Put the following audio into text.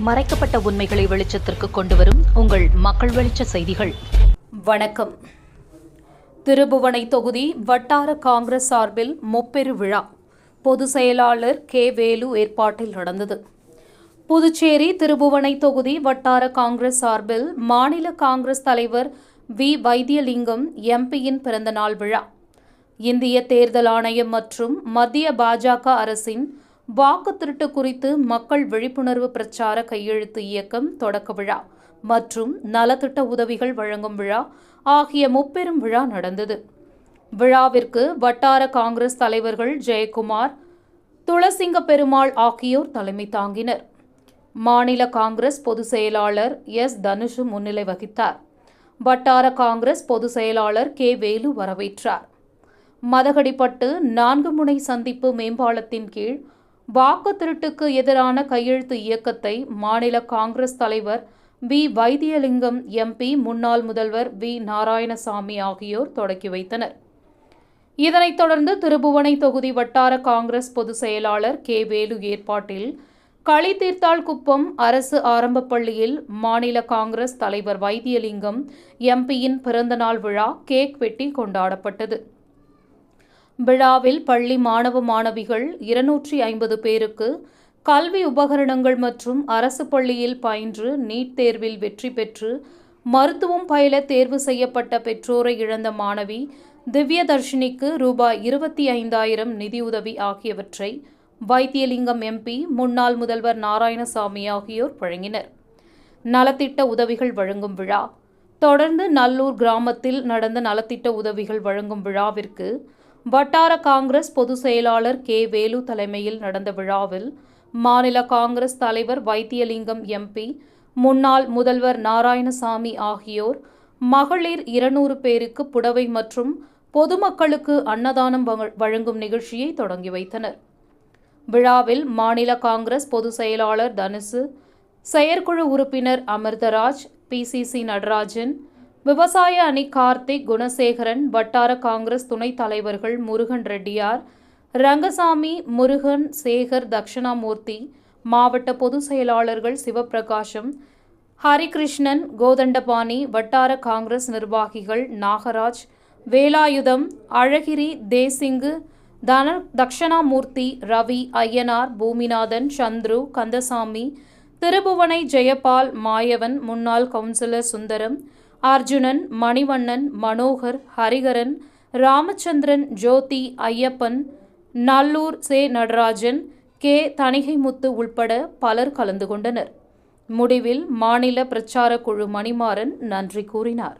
மறைக்கப்பட்ட உண்மைகளை வெளிச்சத்திற்கு கொண்டுவரும் உங்கள் மக்கள் வெளிச்ச செய்திகள். வணக்கம். திருபுவனை தொகுதி வட்டார காங்கிரஸ் சார்பில் முப்பெரு விழா பொதுச் செயலாளர் கே. வேலு ஏற்பாட்டில் நடந்தது. புதுச்சேரி திருபுவனை தொகுதி வட்டார காங்கிரஸ் சார்பில் மாநில காங்கிரஸ் தலைவர் வி. வைத்தியலிங்கம் எம்பியின் பிறந்தநாள் விழா, இந்திய தேர்தல் ஆணையம் மற்றும் மத்திய பாஜக அரசின் வாக்கு திருட்டு குறித்து மக்கள் விழிப்புணர்வு பிரச்சார கையெழுத்து இயக்கம் தொடக்க விழா மற்றும் நலத்திட்ட உதவிகள் வழங்கும் விழா ஆகிய முப்பெரும் விழா நடந்தது. விழாவிற்கு வட்டார காங்கிரஸ் தலைவர்கள் ஜெயக்குமார், துளசிங்க பெருமாள் ஆகியோர் தலைமை தாங்கினர். மாநில காங்கிரஸ் பொதுச் செயலாளர் எஸ். தனுஷு முன்னிலை வகித்தார். வட்டார காங்கிரஸ் பொதுச் செயலாளர் கே. வேலு வரவேற்றார். மதகடிப்பட்டு 4 முனை சந்திப்பு மேம்பாலத்தின் கீழ் வாக்கு திருட்டுக்கு எதிரான கையெழுத்து இயக்கத்தை மாநில காங்கிரஸ் தலைவர் வி. வைத்தியலிங்கம் எம்பி, முன்னாள் முதல்வர் வி. நாராயணசாமி ஆகியோர் தொடக்கி வைத்தனர். இதனைத் தொடர்ந்து திருபுவனை தொகுதி வட்டார காங்கிரஸ் பொதுச் செயலாளர் கே. வேலு ஏற்பாட்டில் களித்தீர்த்தாள்குப்பம் அரசு ஆரம்பப் பள்ளியில் மாநில காங்கிரஸ் தலைவர் வைத்தியலிங்கம் எம்பியின் பிறந்தநாள் விழா கேக் வெட்டி கொண்டாடப்பட்டது. விழாவில் பள்ளி மாணவ மாணவிகள் 250 பேருக்கு கல்வி உபகரணங்கள் மற்றும் அரசு பள்ளியில் பயின்று நீட் தேர்வில் வெற்றி பெற்று மருத்துவம் பயில தேர்வு செய்யப்பட்ட பெற்றோரை இழந்த மாணவி திவ்யதர்ஷினிக்கு ரூபாய் 25,000 நிதியுதவி ஆகியவற்றை வைத்தியலிங்கம் எம்பி, முன்னாள் முதல்வர் நாராயணசாமி ஆகியோர் வழங்கினர். நலத்திட்ட உதவிகள் வழங்கும் விழா தொடர்ந்து நல்லூர் கிராமத்தில் நடந்த நலத்திட்ட உதவிகள் வழங்கும் விழாவிற்கு வட்டார காங்கிரஸ் பொதுச் செயலாளர் கே. வேலு தலைமையில் நடந்த விழாவில் மாநில காங்கிரஸ் தலைவர் வைத்தியலிங்கம் எம்பி, முன்னாள் முதல்வர் நாராயணசாமி ஆகியோர் மகளிர் 200 பேருக்கு புடவை மற்றும் பொதுமக்களுக்கு அன்னதானம் வழங்கும் நிகழ்ச்சியை தொடங்கி வைத்தனர். விழாவில் மாநில காங்கிரஸ் பொதுச் செயலாளர் தனுசு, செயற்குழு உறுப்பினர் அமிர்தராஜ், PCC நடராஜன், விவசாய அணி கார்த்திக், குணசேகரன், வட்டார காங்கிரஸ் துணைத் தலைவர்கள் முருகன் ரெட்டியார், ரங்கசாமி, முருகன், சேகர், தட்சிணாமூர்த்தி, மாவட்ட பொதுச் செயலாளர்கள் சிவபிரகாசம், ஹரிகிருஷ்ணன், கோதண்டபாணி, வட்டார காங்கிரஸ் நிர்வாகிகள் நாகராஜ், வேலாயுதம், அழகிரி, தேசிங்கு, தட்சிணாமூர்த்தி, ரவி, ஐயனார், பூமிநாதன், சந்துரு, கந்தசாமி, திருபுவனை ஜெயபால், மாயவன், முன்னாள் கவுன்சிலர் சுந்தரம், அர்ஜுனன், மணிவண்ணன், மனோகர், ஹரிகரன், ராமச்சந்திரன், ஜோதி, ஐயப்பன், நல்லூர் சே. நடராஜன், கே. தணிகைமுத்து உள்பட பலர் கலந்து கொண்டனர். முடிவில் மாநில பிரச்சார குழு மணிமாறன் நன்றி கூறினார்.